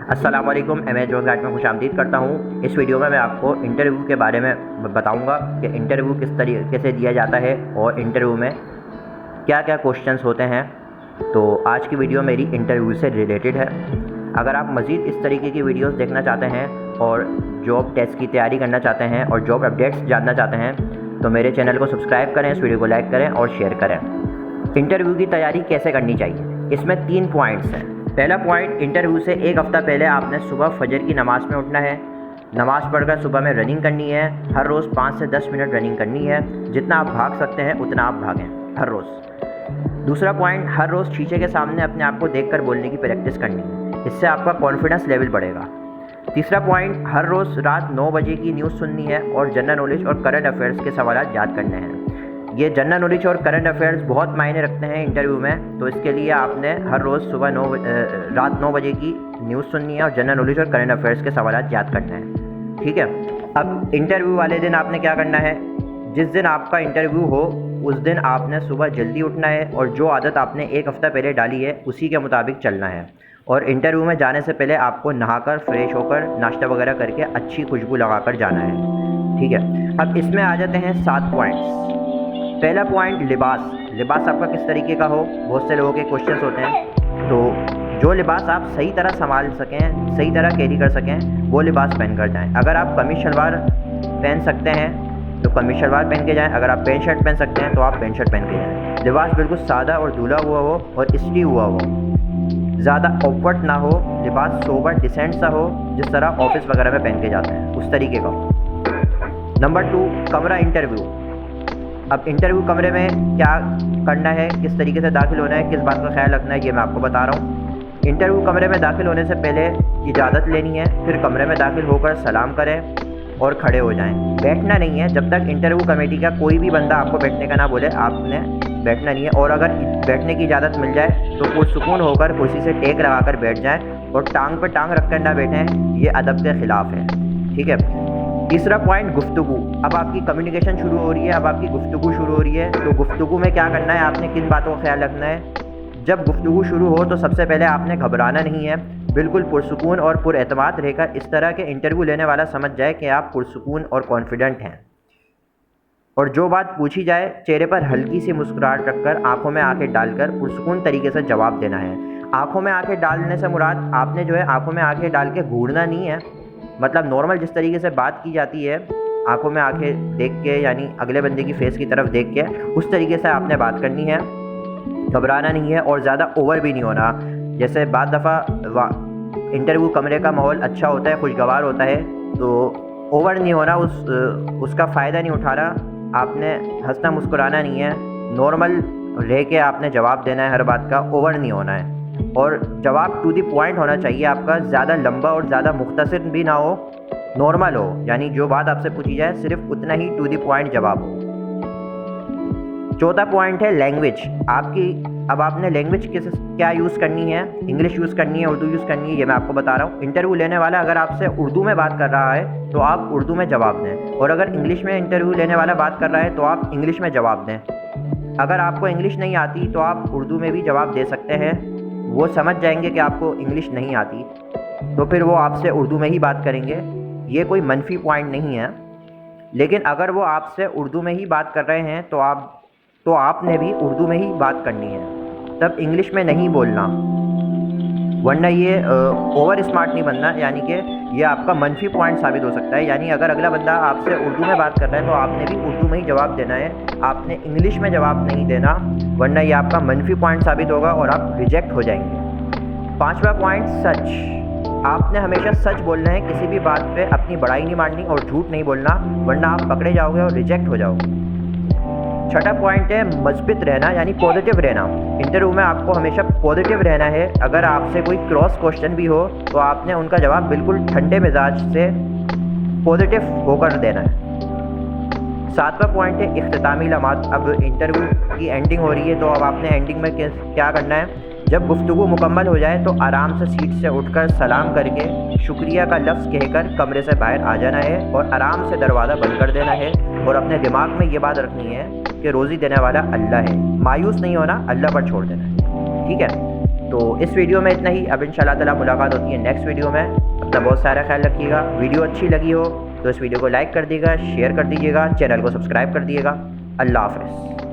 अस्सलामुअलैकुम, Amazon guide में खुशामदीद करता हूँ। इस वीडियो में मैं आपको इंटरव्यू के बारे में बताऊँगा कि इंटरव्यू किस तरीके से दिया जाता है और इंटरव्यू में क्या क्या क्वेश्चंस होते हैं। तो आज की वीडियो मेरी इंटरव्यू से रिलेटेड है। अगर आप मज़ीद इस तरीके की वीडियोस देखना चाहते हैं और जॉब टेस्ट की तैयारी करना चाहते हैं और जॉब अपडेट्स जानना चाहते हैं तो मेरे चैनल को सब्सक्राइब करें, इस वीडियो को लाइक करें और शेयर करें। इंटरव्यू की तैयारी कैसे करनी चाहिए, इसमें 3 पॉइंट्स हैं। पहला पॉइंट, इंटरव्यू से एक हफ़्ता पहले आपने सुबह फजर की नमाज़ में उठना है। नमाज़ पढ़कर सुबह में रनिंग करनी है। हर रोज़ 5 से 10 मिनट रनिंग करनी है। जितना आप भाग सकते हैं उतना आप भागें हर रोज़। दूसरा पॉइंट, हर रोज़ शीशे के सामने अपने आप को देखकर बोलने की प्रैक्टिस करनी है। इससे आपका कॉन्फिडेंस लेवल बढ़ेगा। तीसरा पॉइंट, हर रोज़ रात 9 बजे की न्यूज़ सुननी है और जनरल नॉलेज और करंट अफेयर्स के सवाल याद करने हैं। ये जनरल नॉलेज और करंट अफेयर्स बहुत मायने रखते हैं इंटरव्यू में, तो इसके लिए आपने हर रोज़ रात 9 बजे की न्यूज़ सुननी है और जनरल नॉलेज और करंट अफेयर्स के सवाल याद करने हैं। ठीक है। अब इंटरव्यू वाले दिन आपने क्या करना है, जिस दिन आपका इंटरव्यू हो उस दिन आपने सुबह जल्दी उठना है और जो आदत आपने एक हफ़्ता पहले डाली है उसी के मुताबिक चलना है। और इंटरव्यू में जाने से पहले आपको नहाकर फ्रेश होकर नाश्ता वगैरह करके अच्छी खुशबू लगाकर जाना है। ठीक है। अब इसमें आ जाते हैं 7 पॉइंट्स। पहला पॉइंट, लिबास आपका किस तरीके का हो। बहुत से लोगों के क्वेश्चंस होते हैं, तो जो लिबास आप सही तरह संभाल सकें, सही तरह कैरी कर सकें, वो लिबास पहन कर जाएं। अगर आप कमीज शलवार पहन सकते हैं तो कमीज शलवार पहन के जाएं। अगर आप पैंट शर्ट पहन सकते हैं तो आप पैंट शर्ट पहन के जाएं। लिबास बिल्कुल सादा और धुला हुआ हो और इस्त्री हुआ हो, ज़्यादा ऑकवर्ड ना हो। लिबास सोबर डिसेंट सा हो, जिस तरह ऑफिस वगैरह में पहन के जाते हैं उस तरीके का हो। नंबर 2, कमरा इंटरव्यू। अब इंटरव्यू कमरे में क्या करना है, किस तरीके से दाखिल होना है, किस बात का ख्याल रखना है, ये मैं आपको बता रहा हूँ। इंटरव्यू कमरे में दाखिल होने से पहले इजाज़त लेनी है, फिर कमरे में दाखिल होकर सलाम करें और खड़े हो जाएं। बैठना नहीं है, जब तक इंटरव्यू कमेटी का कोई भी बंदा आपको बैठने का ना बोले आपने बैठना नहीं है। और अगर बैठने की इजाज़त मिल जाए तो पुरसुकून होकर कुर्सी से टेक लगाकर बैठ जाएँ और टांग पर टांग रख कर ना बैठें, ये अदब के ख़िलाफ़ है। ठीक है। तीसरा पॉइंट, गुफ्तगू। अब आपकी कम्युनिकेशन शुरू हो रही है, अब आपकी गुफ्तगू शुरू हो रही है, तो गुफ्तगू में क्या करना है, आपने किन बातों का ख्याल रखना है। जब गुफ्तगू शुरू हो तो सबसे पहले आपने घबराना नहीं है, बिल्कुल पुरसुकून और पुरएतमाद रहकर इस तरह के इंटरव्यू लेने वाला समझ जाए कि आप पुरसुकून और कॉन्फिडेंट हैं। और जो बात पूछी जाए चेहरे पर हल्की सी मुस्कुराहट रखकर आंखों में आंखें डालकर पुरसुकून तरीके से जवाब देना है। आंखों में आंखें डालने से मुराद आपने जो है आंखों में आंखें डाल के घूरना नहीं है, मतलब नॉर्मल जिस तरीके से बात की जाती है आंखों में आंखें देख के, यानी अगले बंदे की फेस की तरफ देख के, उस तरीके से आपने बात करनी है। घबराना नहीं है और ज़्यादा ओवर भी नहीं होना। जैसे बाद दफ़ा इंटरव्यू कमरे का माहौल अच्छा होता है, खुशगवार होता है, तो ओवर नहीं होना, उसका फ़ायदा नहीं उठाना। आपने हंसना मुस्कुराना नहीं है, नॉर्मल रह के आपने जवाब देना है, हर बात का ओवर नहीं होना है। और जवाब टू द पॉइंट होना चाहिए आपका, ज़्यादा लंबा और ज़्यादा मुख्तसर भी ना हो, नॉर्मल हो, यानी जो बात आपसे पूछी जाए सिर्फ उतना ही टू द पॉइंट जवाब हो। चौथा पॉइंट है लैंग्वेज आपकी। अब आपने लैंग्वेज क्या यूज़ करनी है, इंग्लिश यूज़ करनी है, उर्दू यूज़ करनी है, ये मैं आपको बता रहा हूँ। इंटरव्यू लेने वाला अगर आपसे उर्दू में बात कर रहा है तो आप उर्दू में जवाब दें, और अगर इंग्लिश में इंटरव्यू लेने वाला बात कर रहा है तो आप इंग्लिश में जवाब दें। अगर आपको इंग्लिश नहीं आती तो आप उर्दू में भी जवाब दे सकते हैं, वो समझ जाएंगे कि आपको इंग्लिश नहीं आती, तो फिर वो आपसे उर्दू में ही बात करेंगे। ये कोई मनफी पॉइंट नहीं है। लेकिन अगर वो आपसे उर्दू में ही बात कर रहे हैं तो आपने भी उर्दू में ही बात करनी है, तब इंग्लिश में नहीं बोलना, वरना ये ओवर स्मार्ट नहीं बनना, यानी कि ये आपका मनफी पॉइंट साबित हो सकता है। यानी अगर अगला बंदा आपसे उर्दू में बात कर रहा है तो आपने भी उर्दू में ही जवाब देना है, आपने इंग्लिश में जवाब नहीं देना, वरना ये आपका मनफी पॉइंट साबित होगा और आप रिजेक्ट हो जाएंगे। 5वां पॉइंट, सच। आपने हमेशा सच बोलना है, किसी भी बात पे अपनी बड़ाई नहीं मारनी और झूठ नहीं बोलना, वरना आप पकड़े जाओगे और रिजेक्ट हो जाओगे। 6वां पॉइंट है मस्बित रहना, यानी पॉजिटिव रहना। इंटरव्यू में आपको हमेशा पॉजिटिव रहना है। अगर आपसे कोई क्रॉस क्वेश्चन भी हो तो आपने उनका जवाब बिल्कुल ठंडे मिजाज से पॉजिटिव होकर देना है। 7वां पॉइंट है इख्तितामी लम्हात। अब इंटरव्यू की एंडिंग हो रही है, तो अब आपने एंडिंग में क्या करना है, जब गुफ्तगू मुकम्मल हो जाए तो आराम से सीट से उठकर सलाम करके शुक्रिया का लफ्ज़ कहकर कमरे से बाहर आ जाना है और आराम से दरवाज़ा बंद कर देना है। और अपने दिमाग में ये बात रखनी है कि रोज़ी देने वाला अल्लाह है, मायूस नहीं होना, अल्लाह पर छोड़ देना है। ठीक है। तो इस वीडियो में इतना ही। अब इंशाल्लाह ताला मुलाकात होती है नेक्स्ट वीडियो में। अपना बहुत सारा ख्याल रखिएगा। वीडियो अच्छी लगी हो तो इस वीडियो को लाइक कर दीजिएगा, शेयर कर दीजिएगा, चैनल को सब्सक्राइब कर दिएगा। अल्लाह हाफ़िज़।